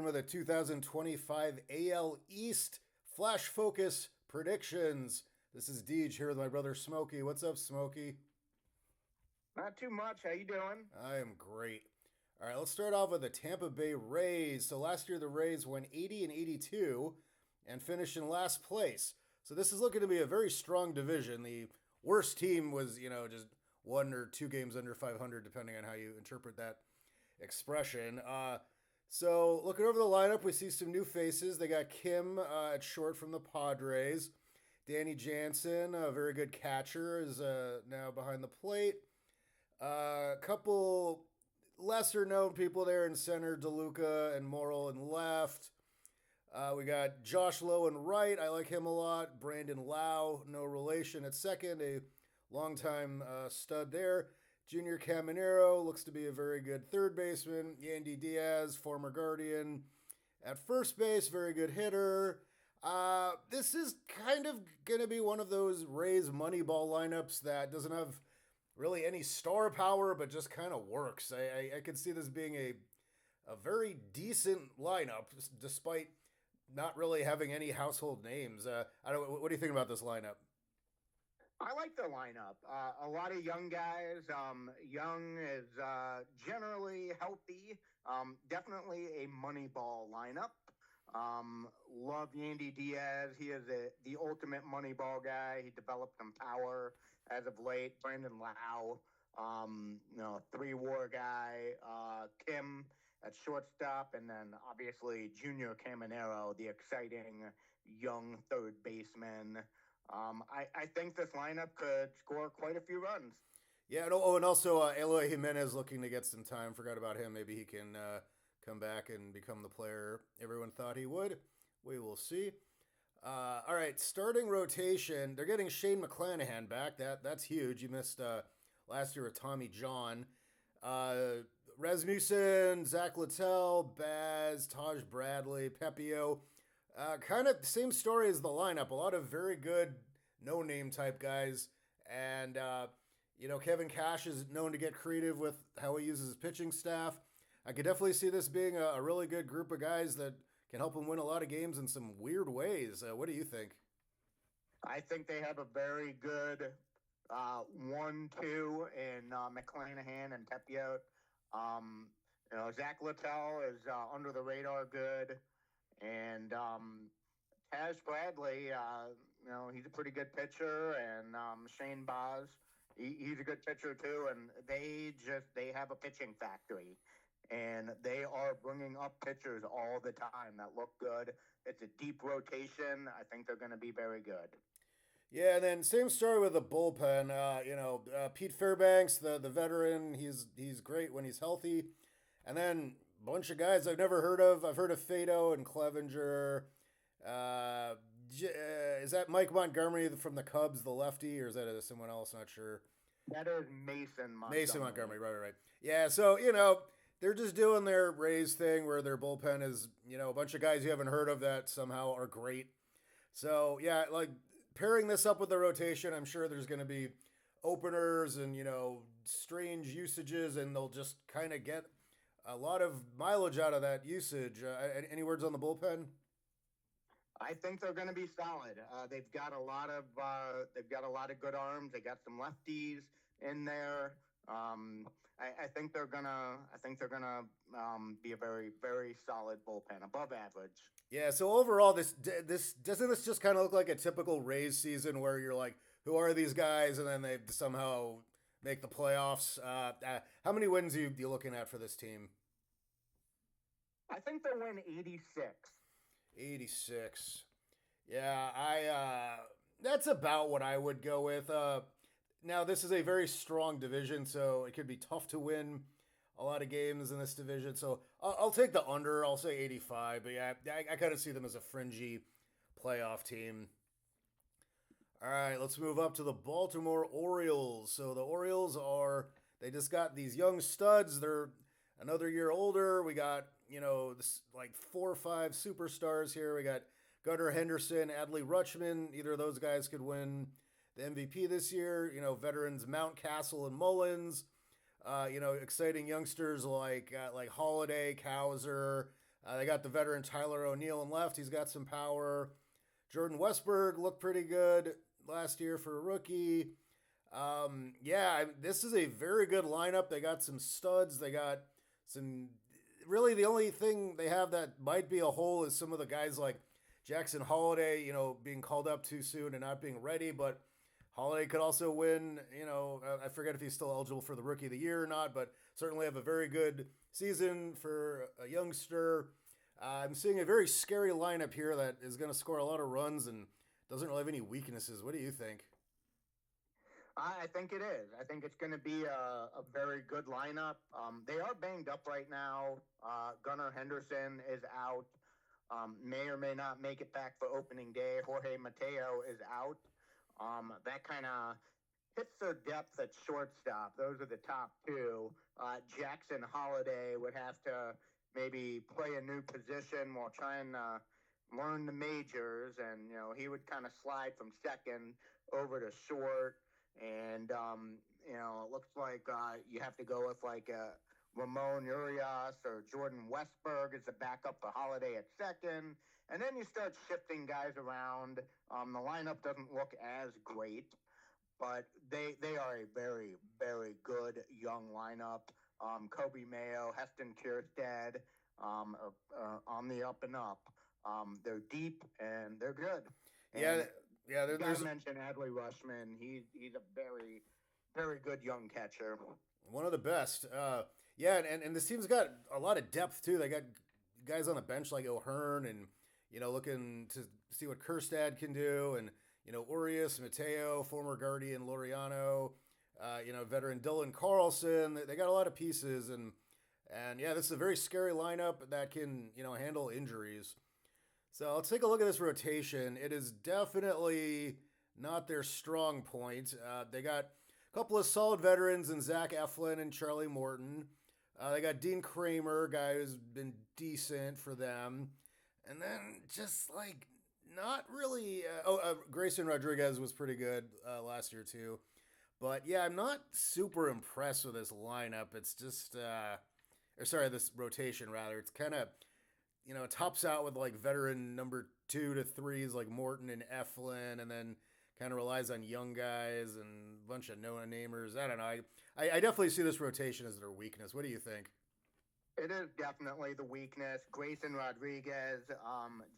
With a 2025 AL East Flash Focus predictions. This is Deej here with my brother Smokey. What's up, Smokey? Not too much. How you doing? I am great. All right, let's start off with the Tampa Bay Rays. So last year the Rays went 80 and 82 and finished in last place. So this is looking to be a very strong division. The worst team was, just one or two games under 500, depending on how you interpret that expression. So looking over the lineup, we see some new faces. They got Kim at short from the Padres. Danny Jansen, a very good catcher, is now behind the plate. A couple lesser known people there in center, DeLuca and Morrill in left. We got Josh Lowe in right. I like him a lot. Brandon Lau, no relation at second, a longtime stud there. Junior Caminero looks to be a very good third baseman. Yandy Diaz, former Guardian, at first base, very good hitter. This is kind of going to be one of those Rays Moneyball lineups that doesn't have really any star power, but just kind of works. I could see this being a very decent lineup, despite not really having any household names. I don't. What do you think about this lineup? I like the lineup. A lot of young guys. Young is generally healthy. Definitely a Moneyball lineup. Love Yandy Diaz. He is the ultimate Moneyball guy. He developed some power as of late. Brandon Lau, 3 WAR guy. Kim at shortstop, and then obviously Junior Caminero, the exciting young third baseman. I think this lineup could score quite a few runs. Yeah. And also Eloy Jimenez looking to get some time. Forgot about him. Maybe he can come back and become the player everyone thought he would. We will see. All right, starting rotation. They're getting Shane McClanahan back. That's huge. You missed last year with Tommy John. Rasmussen, Zach Littell, Baz, Taj Bradley, Pepio. Kind of same story as the lineup. A lot of very good no-name type guys, and Kevin Cash is known to get creative with how he uses his pitching staff. I could definitely see this being a really good group of guys that can help him win a lot of games in some weird ways. What do you think? I think they have a very good 1-2 in McClanahan and Tepiot. Zach Littell is under the radar good. And Taj Bradley, he's a pretty good pitcher. And Shane Baz, he's a good pitcher too. And they have a pitching factory. And they are bringing up pitchers all the time that look good. It's a deep rotation. I think they're going to be very good. Yeah, and then same story with the bullpen. Pete Fairbanks, the veteran, he's great when he's healthy, and then a bunch of guys I've never heard of. I've heard of Fado and Clevenger. Is that Mike Montgomery from the Cubs, the lefty, or is that someone else? Not sure. That is Mason Mason Montgomery. Montgomery, right. Yeah, so they're just doing their Rays thing where their bullpen is a bunch of guys you haven't heard of that somehow are great. So yeah, like pairing this up with the rotation, I'm sure there's going to be openers and strange usages, and they'll just kind of get a lot of mileage out of that usage. Any words on the bullpen? I think they're going to be solid. They've got a lot of good arms. They got some lefties in there. I think they're gonna be a very very solid bullpen, above average. Yeah. So overall, this doesn't this just kind of look like a typical Rays season where you're like, who are these guys, and then they somehow make the playoffs. How many wins are you looking at for this team? I think they'll win 86. 86. Yeah, I that's about what I would go with. Now this is a very strong division, so it could be tough to win a lot of games in this division. So I'll take the under. I'll say 85. But yeah, I kind of see them as a fringy playoff team. All right, let's move up to the Baltimore Orioles. So the Orioles they just got these young studs. They're another year older. We got, this, like 4 or 5 superstars here. We got Gunnar Henderson, Adley Rutschman. Either of those guys could win the MVP this year. Veterans Mountcastle and Mullins. Exciting youngsters like Holiday, Cowser, They got the veteran Tyler O'Neill in left. He's got some power. Jordan Westberg looked pretty good last year for a rookie. Yeah, this is a very good lineup. They got some studs. They got some. Really, the only thing they have that might be a hole is some of the guys like Jackson Holiday, being called up too soon and not being ready. But Holiday could also win. I forget if he's still eligible for the Rookie of the Year or not, but certainly have a very good season for a youngster. I'm seeing a very scary lineup here that is going to score a lot of runs and doesn't really have any weaknesses. What do you think? I think it is. I think it's going to be a very good lineup. They are banged up right now. Gunnar Henderson is out. May or may not make it back for opening day. Jorge Mateo is out. That kind of hits their depth at shortstop. Those are the top two. Jackson Holiday would have to maybe play a new position while trying to learn the majors, and he would kind of slide from second over to short. And it looks like you have to go with like Ramon Urias or Jordan Westberg as the backup for Holiday at second. And then you start shifting guys around. The lineup doesn't look as great, but they are a very very good young lineup. Kobe Mayo, Heston Kierstead, on the up and up. They're deep and they're good. Yeah, And yeah. you got to There's mention Adley Rushman. He's a very very good young catcher. one of the best. Yeah, and this team's got a lot of depth too. They got guys on the bench like O'Hearn and looking to see what Kerstad can do, and Urias, Mateo, former Guardian Laureano, veteran Dylan Carlson. They got a lot of pieces, and yeah, this is a very scary lineup that can handle injuries. So let's take a look at this rotation. It is definitely not their strong point. They got a couple of solid veterans in Zach Eflin and Charlie Morton. They got Dean Kramer, guy who's been decent for them. And then just like not really. Grayson Rodriguez was pretty good last year too. But yeah, I'm not super impressed with this lineup. It's just, or sorry, this rotation rather. It's kind of, it tops out with like veteran number 2 to 3s like Morton and Eflin, and then kind of relies on young guys and a bunch of no-namers. I don't know. I definitely see this rotation as their weakness. What do you think? It is definitely the weakness. Grayson Rodriguez,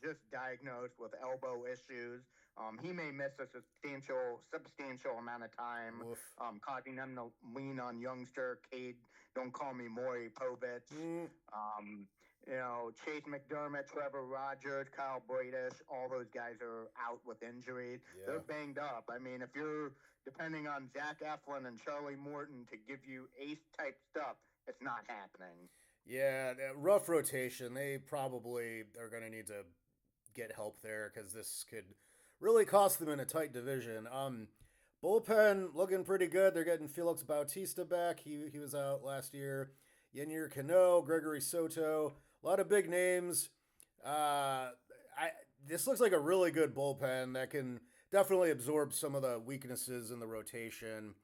just diagnosed with elbow issues. He may miss a substantial amount of time, Woof. causing them to lean on youngster Cade. Don't call me Maury Povich. Mm, Um, Chase McDermott, Trevor Rogers, Kyle Bradish, all those guys are out with injuries. yeah. They're banged up. I mean, if you're depending on Zach Eflin and Charlie Morton to give you ace type stuff, it's not happening. Yeah, rough rotation. They probably are going to need to get help there because this could really cost them in a tight division. Bullpen looking pretty good. They're getting Felix Bautista back. He was out last year. Yennier Cano, Gregory Soto, a lot of big names. I This looks like a really good bullpen that can definitely absorb some of the weaknesses in the rotation.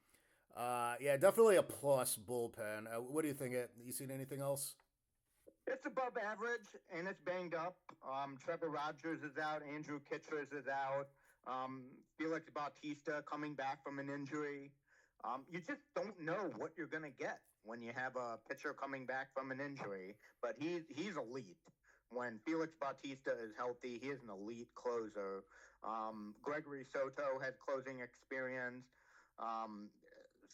Yeah, definitely a plus bullpen. What do you think? You seen anything else? It's above average and it's banged up. Trevor Rogers is out. Andrew Kittredge is out. Felix Bautista coming back from an injury. You just don't know what you're going to get when you have a pitcher coming back from an injury. But he's elite. When Felix Bautista is healthy, he is an elite closer. Gregory Soto has closing experience. Um,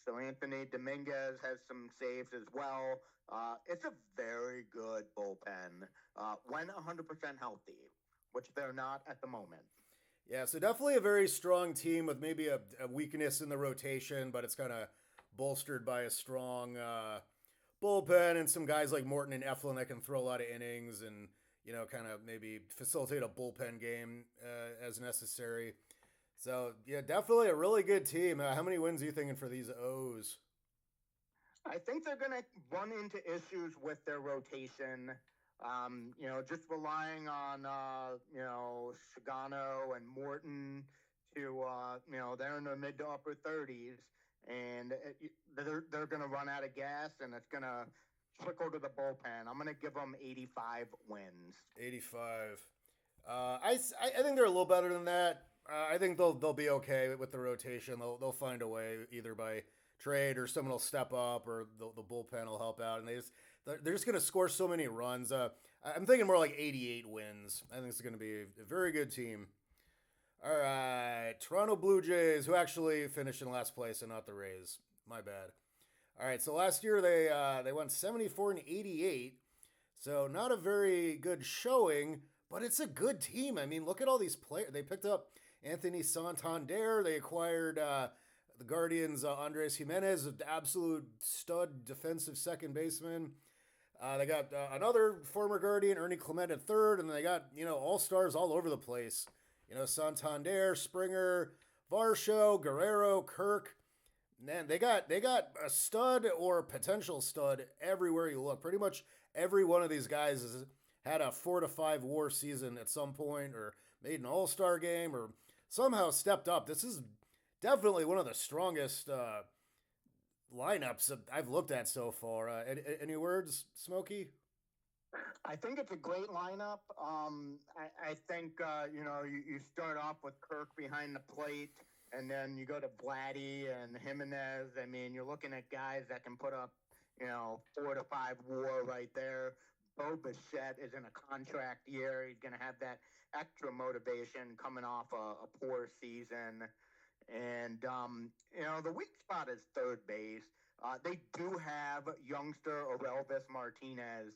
so Anthony Dominguez has some saves as well. It's a very good bullpen when 100% healthy, which they're not at the moment. Yeah, so definitely a very strong team with maybe a weakness in the rotation, but it's kind of bolstered by a strong bullpen and some guys like Morton and Eflin that can throw a lot of innings and kind of maybe facilitate a bullpen game as necessary. So yeah, definitely a really good team. How many wins are you thinking for these O's? I think they're going to run into issues with their rotation. Just relying on Shigano and Morton to they're in their mid to upper 30s, and they're going to run out of gas, and it's going to trickle to the bullpen. I'm going to give them 85 wins. 85. I think they're a little better than that. I think they'll be okay with the rotation. They'll find a way either by trade or someone will step up or the bullpen will help out, and they're just going to score so many runs. I'm thinking more like 88 wins. I think it's going to be a very good team. All right, Toronto Blue Jays, who actually finished in last place and not the Rays. My bad. All right, so last year they went 74-88, so not a very good showing, but it's a good team. I mean, look at all these players. They picked up Anthony Santander. They acquired the Guardians' Andres Jimenez, an absolute stud defensive second baseman. They got another former Guardian, Ernie Clement at third, and they got all stars all over the place. Santander, Springer, Varsho, Guerrero, Kirk. Man, they got a stud or a potential stud everywhere you look. Pretty much every one of these guys has had a 4 to 5 WAR season at some point, or made an All-Star game, or somehow stepped up. This is definitely one of the strongest lineups I've looked at so far. Any words, Smokey? I think it's a great lineup. I think you start off with Kirk behind the plate, and then you go to Vladdy and Jimenez. I mean, you're looking at guys that can put up 4 to 5 WAR right there. Bo Bichette is in a contract year. He's going to have that extra motivation coming off a poor season. And, the weak spot is third base. They do have youngster Orelvis Martinez.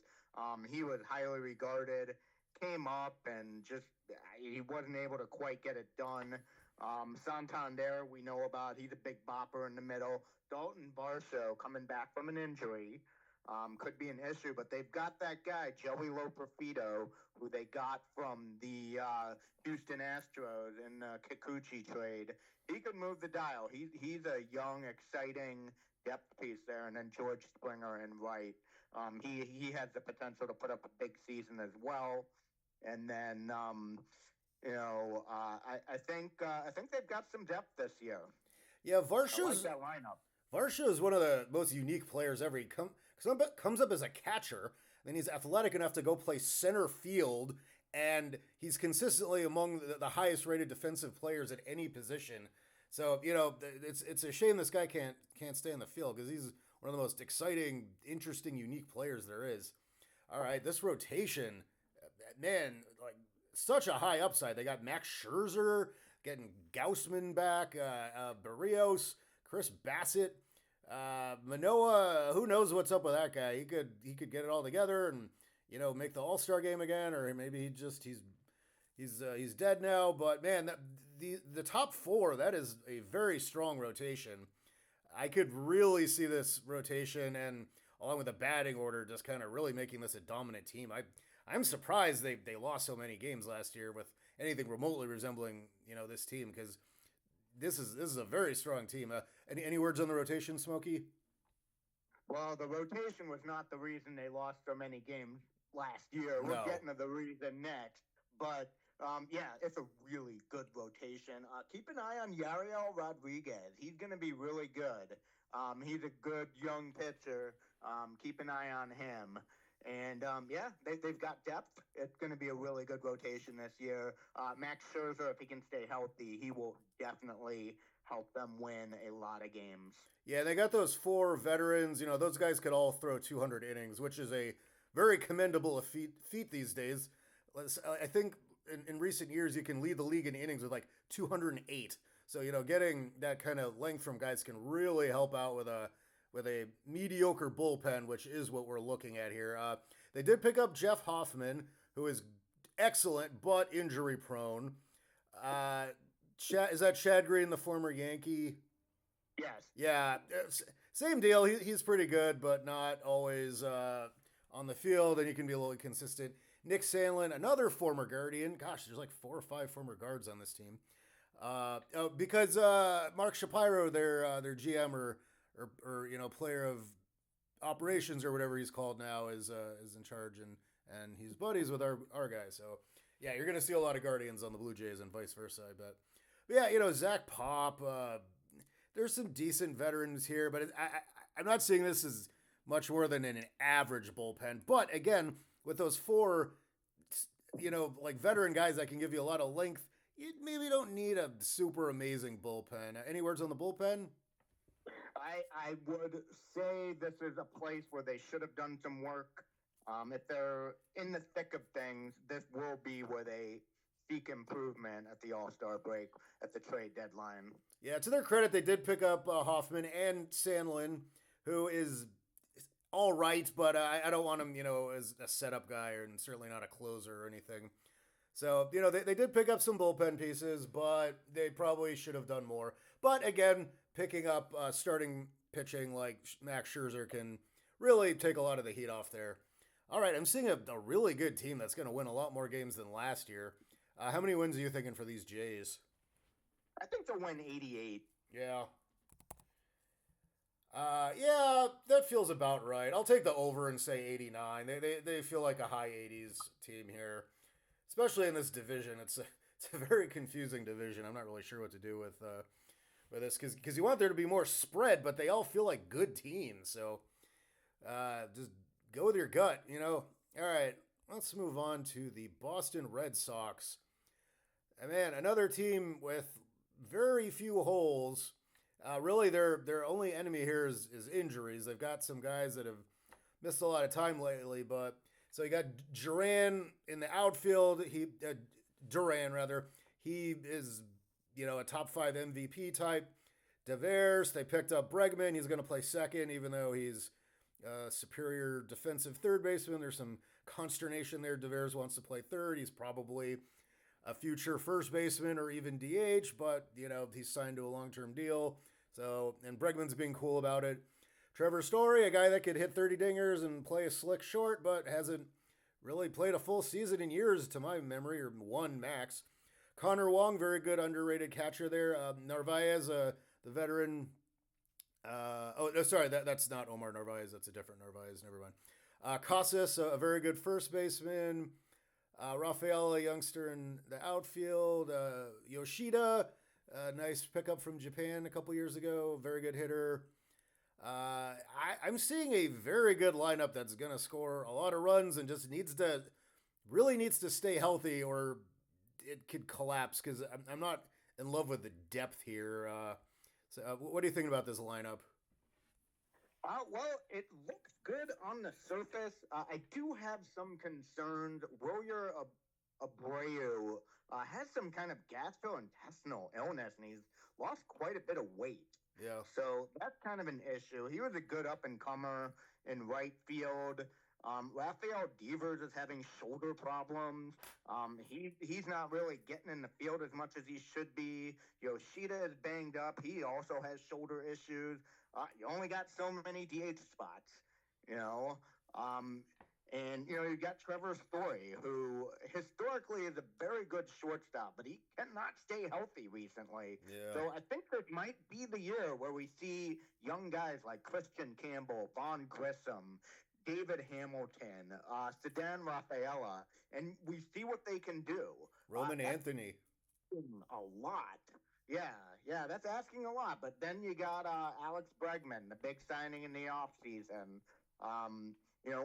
He was highly regarded, came up, and just he wasn't able to quite get it done. Santander, we know about. He's a big bopper in the middle. Dalton Varsho coming back from an injury. Could be an issue, but they've got that guy, Joey Loperfido, who they got from the Houston Astros in the Kikuchi trade. He could move the dial. He's a young, exciting depth piece there, and then George Springer in right. He has the potential to put up a big season as well. And then I think they've got some depth this year. Yeah, I like that lineup. Varsho is one of the most unique players ever. He comes up as a catcher, then he's athletic enough to go play center field, and he's consistently among the highest rated defensive players at any position. So it's a shame this guy can't stay in the field because he's one of the most exciting, interesting, unique players there is. All right, this rotation, man, like such a high upside. They got Max Scherzer, getting Gaussman back, Barrios, Chris Bassett, Manoah. Who knows what's up with that guy? He could get it all together and make the All-Star game again, or maybe he's dead now. But man, the top four, that is a very strong rotation. I could really see this rotation and along with the batting order just kind of really making this a dominant team. I'm surprised they lost so many games last year with anything remotely resembling this team, because this is a very strong team. Any words on the rotation, Smokey? Well, the rotation was not the reason they lost so many games last year. No. We're getting to the reason next, but it's a really good rotation. Keep an eye on Yariel Rodriguez. He's going to be really good. He's a good young pitcher. Keep an eye on him. And, they've got depth. It's going to be a really good rotation this year. Max Scherzer, if he can stay healthy, he will definitely help them win a lot of games. Yeah, they got those 4 veterans. Those guys could all throw 200 innings, which is a very commendable feat these days. I think in recent years you can lead the league in innings with like 208. So getting that kind of length from guys can really help out with a mediocre bullpen, which is what we're looking at here. They did pick up Jeff Hoffman, who is excellent but injury prone. Is that Chad Green, the former Yankee? Yes. Yeah, same deal. He's pretty good, but not always on the field, and he can be a little inconsistent. Nick Sandlin, another former Guardian. Gosh, there's like 4 or 5 former guards on this team. Because Mark Shapiro, their GM or player of operations or whatever he's called now, is in charge, and he's buddies with our guy. So yeah, you're gonna see a lot of Guardians on the Blue Jays and vice versa, I bet. But yeah, Zach Pop. There's some decent veterans here, but I'm not seeing this as much more than an average bullpen. But again, with those four, like veteran guys that can give you a lot of length, you maybe don't need a super amazing bullpen. Any words on the bullpen? I would say this is a place where they should have done some work. If they're in the thick of things, this will be where they seek improvement at the All-Star break, at the trade deadline. Yeah, to their credit, they did pick up Hoffman and Sandlin, who is all right, but I don't want him, as a setup guy and certainly not a closer or anything. So, they did pick up some bullpen pieces, but they probably should have done more. But again, picking up starting pitching like Max Scherzer can really take a lot of the heat off there. All right, I'm seeing a really good team that's going to win a lot more games than last year. How many wins are you thinking for these Jays? I think they'll win 88. Yeah. Yeah, that feels about right. I'll take the over and say 89. They feel like a high 80s team here, especially in this division. It's a very confusing division. I'm not really sure what to do with this because you want there to be more spread, but they all feel like good teams. So just go with your gut, All right, let's move on to the Boston Red Sox. And man, another team with very few holes. Really, their only enemy here is injuries. They've got some guys that have missed a lot of time lately, but so you got Duran in the outfield. Duran rather. He is a top 5 MVP type. Devers, they picked up Bregman. He's going to play second, even though he's a superior defensive third baseman. There's some consternation there. Devers wants to play third. He's probably a future first baseman or even DH, but he's signed to a long-term deal. So, and Bregman's being cool about it. Trevor Story, a guy that could hit 30 dingers and play a slick short, but hasn't really played a full season in years to my memory, or one max. Connor Wong, very good underrated catcher there. Narvaez, the veteran. Sorry, that's not Omar Narvaez. That's a different Narvaez. Never mind. Casas, a very good first baseman. Rafael, a youngster in the outfield. Yoshida, a nice pickup from Japan a couple years ago. Very good hitter. I'm seeing a very good lineup that's going to score a lot of runs and just really needs to stay healthy or it could collapse because I'm not in love with the depth here. What do you think about this lineup? Well, it looks good on the surface. I do have some concerns. Royer Abreu has some kind of gastrointestinal illness, and he's lost quite a bit of weight. Yeah. So that's kind of an issue. He was a good up-and-comer in right field. Rafael Devers is having shoulder problems. He's not really getting in the field as much as he should be. Yoshida is banged up. He also has shoulder issues. You only got so many DH spots, and you've got Trevor Story, who historically is a very good shortstop, but he cannot stay healthy recently. Yeah. So I think this might be the year where we see young guys like Christian Campbell, Vaughn Grissom, David Hamilton, Sedan Rafaela, and we see what they can do. Roman Anthony. A lot. Yeah, that's asking a lot. But then you got Alex Bregman, the big signing in the offseason.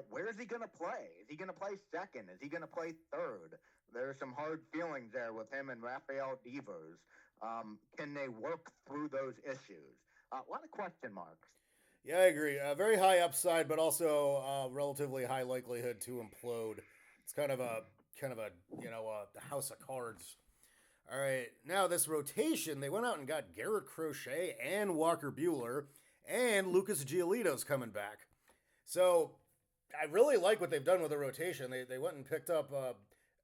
Where is he going to play? Is he going to play second? Is he going to play third? There's some hard feelings there with him and Rafael Devers. Can they work through those issues? A lot of question marks. Yeah, I agree. Very high upside, but also relatively high likelihood to implode. It's kind of a house of cards. All right, now this rotation, they went out and got Garrett Crochet and Walker Buehler, and Lucas Giolito's coming back. So I really like what they've done with the rotation. They went and picked up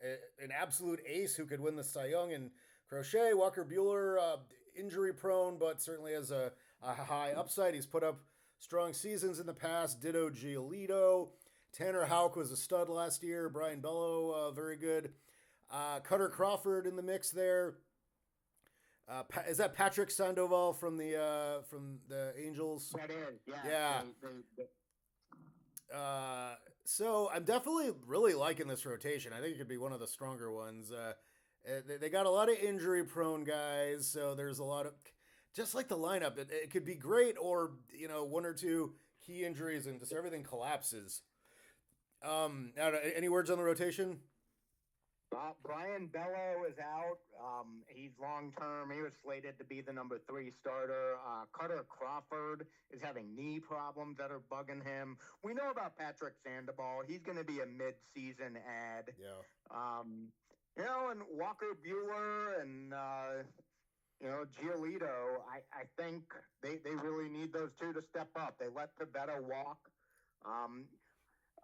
an absolute ace who could win the Cy Young, and Crochet. Walker Buehler, injury prone, but certainly has a high upside. He's put up strong seasons in the past. Ditto Giolito. Tanner Houck was a stud last year. Brian Bello, very good. Cutter Crawford in the mix there. Is that Patrick Sandoval from the Angels? That is, yeah. So I'm definitely really liking this rotation. I think it could be one of the stronger ones. They got a lot of injury-prone guys, so there's a lot of just like the lineup. It could be great, or one or two key injuries and just everything collapses. Any words on the rotation? Brian Bello is out. He's long term. He was slated to be the number 3 starter. Cutter Crawford is having knee problems that are bugging him. We know about Patrick Sandoval. He's going to be a mid-season ad. Yeah. And Walker Bueller and Giolito. I think they really need those two to step up. They let Pivetta walk.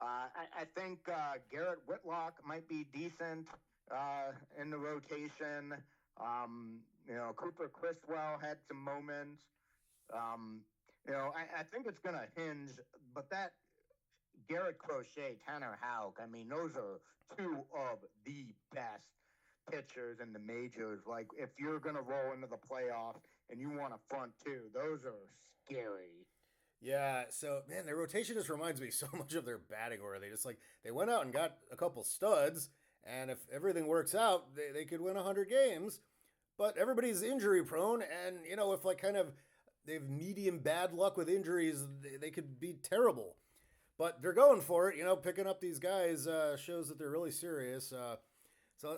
I think Garrett Whitlock might be decent in the rotation. Cooper Criswell had some moments. I think it's going to hinge, but that Garrett Crochet, Tanner Houck, I mean, those are two of the best pitchers in the majors. Like, if you're going to roll into the playoffs and you want a front two, those are scary. Yeah, so man, their rotation just reminds me so much of their batting order. They went out and got a couple studs, and if everything works out, they could win 100 games. But everybody's injury prone, and if they have medium bad luck with injuries, they could be terrible. But they're going for it, picking up these guys shows that they're really serious. So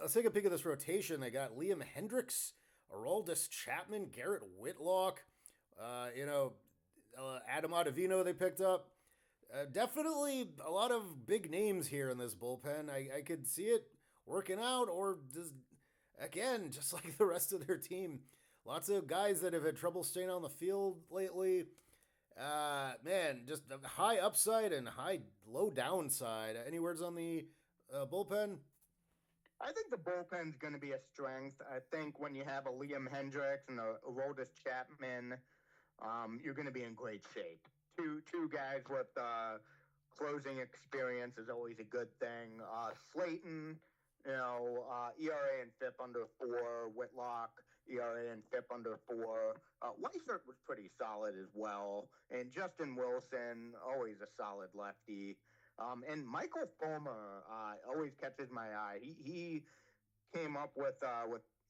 let's take a peek at this rotation. They got Liam Hendricks, Aroldis Chapman, Garrett Whitlock, Adam Ottavino they picked up. Definitely a lot of big names here in this bullpen. I could see it working out, or just like the rest of their team. Lots of guys that have had trouble staying on the field lately. Just high upside and low downside. Any words on the bullpen? I think the bullpen's going to be a strength. I think when you have a Liam Hendricks and a Aroldis Chapman, you're going to be in great shape. Two guys with closing experience is always a good thing. Slayton, ERA and FIP under 4. Whitlock, ERA and FIP under 4. Weissert was pretty solid as well. And Justin Wilson, always a solid lefty. And Michael Fulmer always catches my eye. He came up with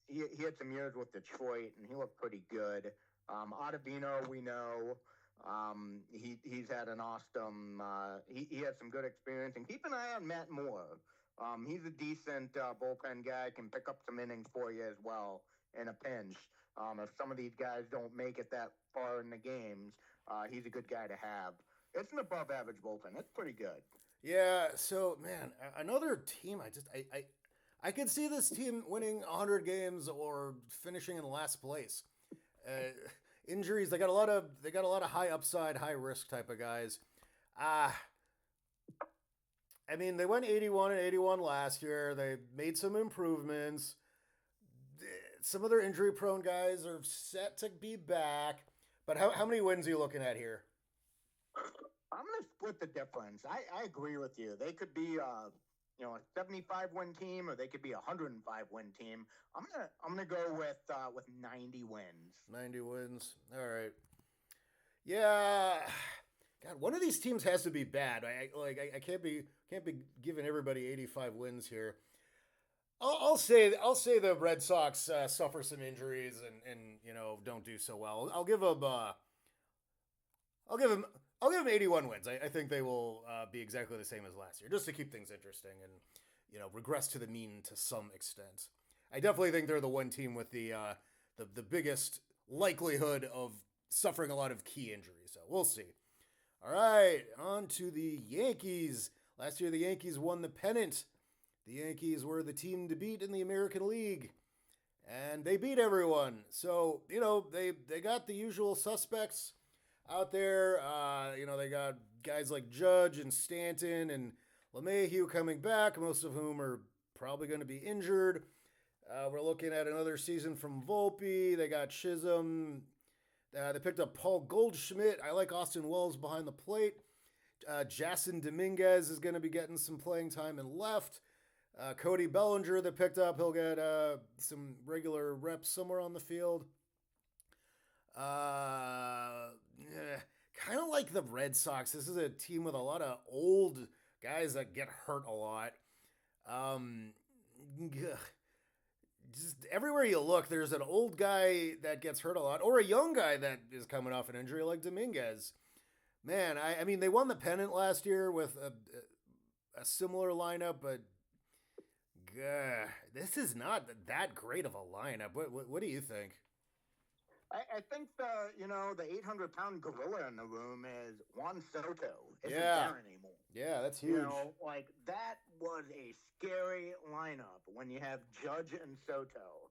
he had some years with Detroit, and he looked pretty good. Ottavino, we know. He's had an awesome. He had some good experience, and keep an eye on Matt Moore. He's a decent bullpen guy, can pick up some innings for you as well in a pinch. If some of these guys don't make it that far in the games, he's a good guy to have. It's an above-average bullpen. It's pretty good. Yeah. So, man, another team. I could see this team winning 100 games or finishing in last place. Injuries. They got a lot of high upside, high risk type of guys. They went 81 last year. They made some improvements. Some of their injury prone guys are set to be back. But how many wins are you looking at here? I'm going to split the difference. I agree with you. They could be a 75 win team, or they could be a 105 win team. I'm gonna go with 90 wins. 90 wins. All right. Yeah. God, one of these teams has to be bad. I can't be giving everybody 85 wins here. I'll say the Red Sox suffer some injuries and don't do so well. I'll give them 81 wins. I think they will be exactly the same as last year, just to keep things interesting and regress to the mean to some extent. I definitely think they're the one team with the biggest likelihood of suffering a lot of key injuries. So we'll see. All right, on to the Yankees. Last year, the Yankees won the pennant. The Yankees were the team to beat in the American League, and they beat everyone. So, they got the usual suspects out there. They got guys like Judge and Stanton and LeMahieu coming back, most of whom are probably going to be injured. We're looking at another season from Volpe. They got Chisholm. They picked up Paul Goldschmidt. I like Austin Wells behind the plate. Jason Dominguez is going to be getting some playing time in left. Cody Bellinger they picked up. He'll get some regular reps somewhere on the field. Kind of like the Red Sox. This is a team with a lot of old guys that get hurt a lot. Just everywhere you look, there's an old guy that gets hurt a lot, or a young guy that is coming off an injury like Dominguez. Man, I mean, they won the pennant last year with a similar lineup, but this is not that great of a lineup. What do you think? I think the 800-pound gorilla in the room is Juan Soto isn't Yeah, there anymore. yeah, that's huge. Like that was a scary lineup when you have Judge and Soto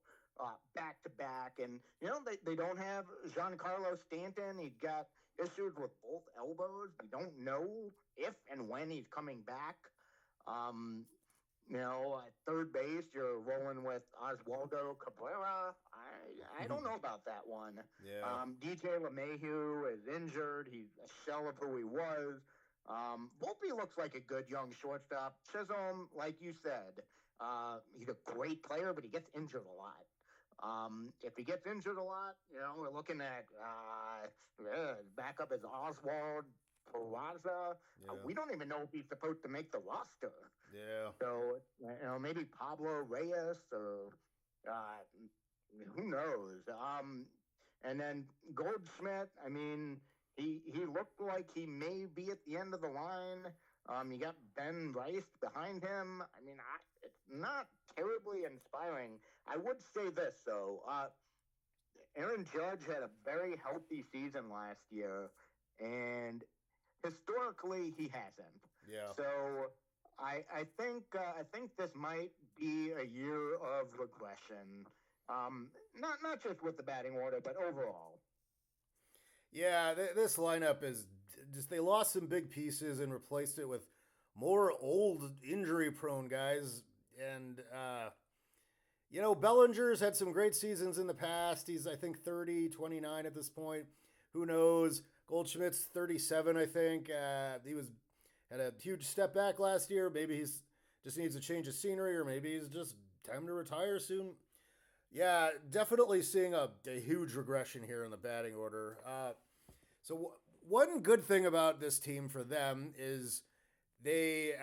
back to back, and they don't have Giancarlo Stanton. He's got issues with both elbows. We don't know if and when he's coming back. Um, at third base, you're rolling with Oswaldo Cabrera. I don't know about that one. Yeah. DJ LeMahieu is injured. He's a shell of who he was. Volpe looks like a good young shortstop. Chisholm, like you said, he's a great player, but he gets injured a lot. If he gets injured a lot, we're looking at backup is Oswald Peraza. Yeah. We don't even know if he's supposed to make the roster. Yeah. So maybe Pablo Reyes or uh, who knows. And then Goldschmidt. I mean, he looked like he may be at the end of the line. You got Ben Rice behind him. I mean, it's not terribly inspiring. I would say this though. Aaron Judge had a very healthy season last year, and historically he hasn't. Yeah. So I think this might be a year of regression. Not just with the batting order, but overall. Yeah, this lineup is just they lost some big pieces and replaced it with more old injury prone guys. And Bellinger's had some great seasons in the past. He's I think 30, 29 at this point. Who knows? Goldschmidt's 37, I think. He was had a huge step back last year. Maybe he's just needs a change of scenery, or maybe he's just time to retire soon. Yeah, definitely seeing a huge regression here in the batting order. One good thing about this team for them is they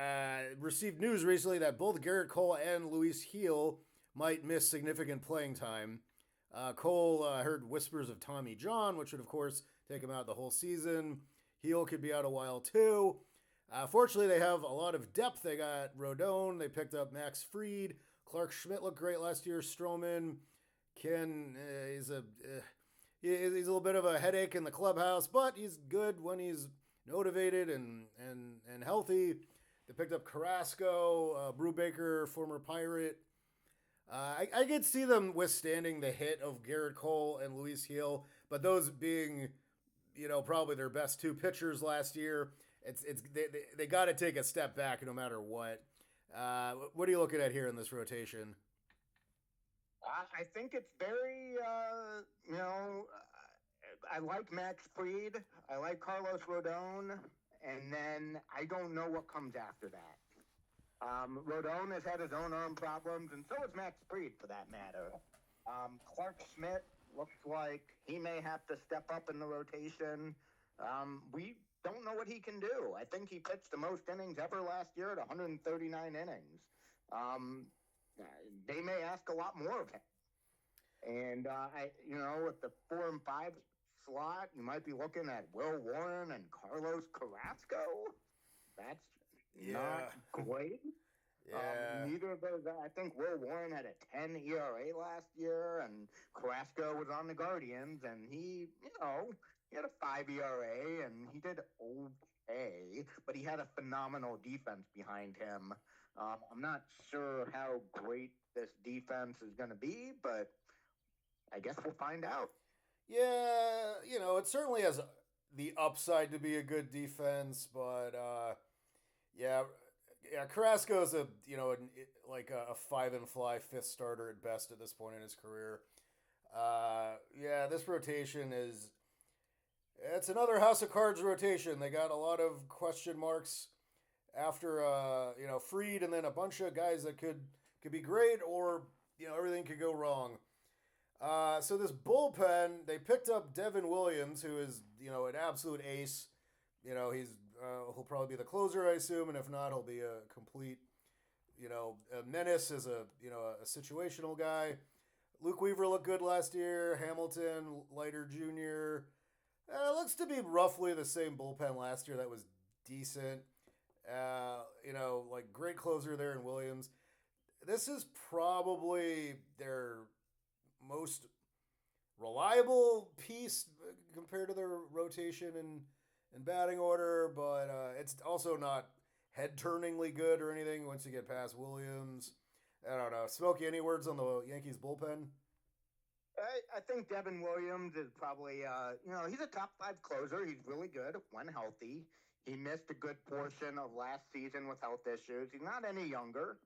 received news recently that both Garrett Cole and Luis Heel might miss significant playing time. Cole heard whispers of Tommy John, which would, of course, take him out the whole season. Heel could be out a while, too. Fortunately, they have a lot of depth. They got Rodon. They picked up Max Fried. Clark Schmidt looked great last year. Stroman. Ken, he's a little bit of a headache in the clubhouse, but he's good when he's motivated and healthy. They picked up Carrasco, Brubaker, former Pirate. I could see them withstanding the hit of Garrett Cole and Luis Heel, but those being, probably their best two pitchers last year, they got to take a step back no matter what. What are you looking at here in this rotation? I think it's very, I like Max Fried. I like Carlos Rodon. And then I don't know what comes after that. Rodon has had his own arm problems, and so has Max Fried, for that matter. Clark Schmidt looks like he may have to step up in the rotation. We don't know what he can do. I think he pitched the most innings ever last year at 139 innings. They may ask a lot more of him. And with the 4 and 5 slot, you might be looking at Will Warren and Carlos Carrasco. That's not great. Yeah. Neither of those. I think Will Warren had a 10 ERA last year, and Carrasco was on the Guardians, and he had a 5 ERA, and he did okay, but he had a phenomenal defense behind him. I'm not sure how great this defense is going to be, but I guess we'll find out. Yeah, it certainly has the upside to be a good defense, but yeah, Carrasco's like a five and fly fifth starter at best at this point in his career. This rotation it's another House of Cards rotation. They got a lot of question marks after Fried, and then a bunch of guys that could be great, or everything could go wrong. So this bullpen, they picked up Devin Williams, who is an absolute ace. He'll probably be the closer, I assume, and if not, he'll be a complete a menace as a situational guy. Luke Weaver looked good last year. Hamilton, Leiter Jr., Looks to be roughly the same bullpen last year. That was decent. Like great closer there in Williams. This is probably their most reliable piece compared to their rotation and batting order, but it's also not head turningly good or anything once you get past Williams. I don't know. Smokey, any words on the Yankees bullpen? I think Devin Williams is probably, he's a top five closer. He's really good when healthy. He missed a good portion of last season with health issues. He's not any younger.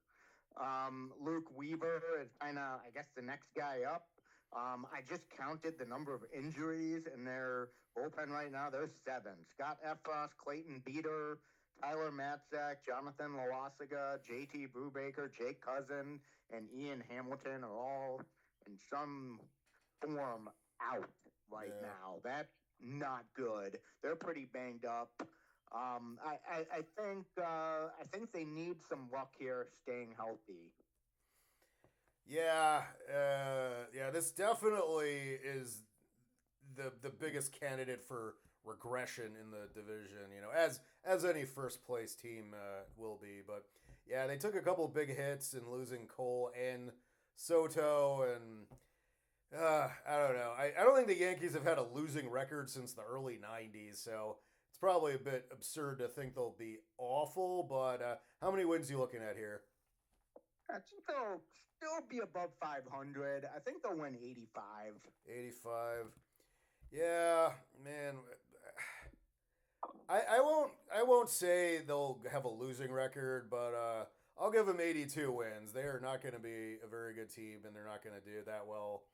Luke Weaver is kind of, I guess, the next guy up. I just counted the number of injuries in their bullpen right now. There's seven. Scott Efros, Clayton Beater, Tyler Matzek, Jonathan Loaisiga, JT Brubaker, Jake Cousin, and Ian Hamilton are all in some form out right Yeah. now. That's not good. They're pretty banged up. I think they need some luck here staying healthy. Yeah. This definitely is the biggest candidate for regression in the division. As any first place team will be. But yeah, they took a couple big hits in losing Cole and Soto, and I don't know. I don't think the Yankees have had a losing record since the early '90s, so it's probably a bit absurd to think they'll be awful. But how many wins are you looking at here? I think they'll still be above 500. I think they'll win 85. 85. Yeah, man. I won't say they'll have a losing record, but I'll give them 82 wins. They are not going to be a very good team, and they're not going to do that well.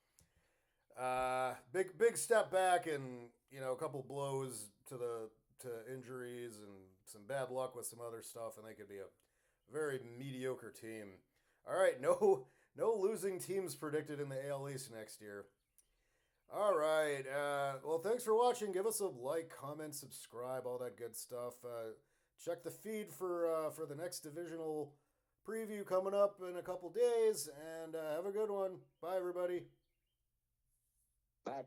Big step back, and a couple blows to injuries and some bad luck with some other stuff, and they could be a very mediocre team. All right, no losing teams predicted in the AL East next year. All right. Well, thanks for watching. Give us a like, comment, subscribe, all that good stuff. Check the feed for the next divisional preview coming up in a couple days, and have a good one. Bye, everybody. Bye.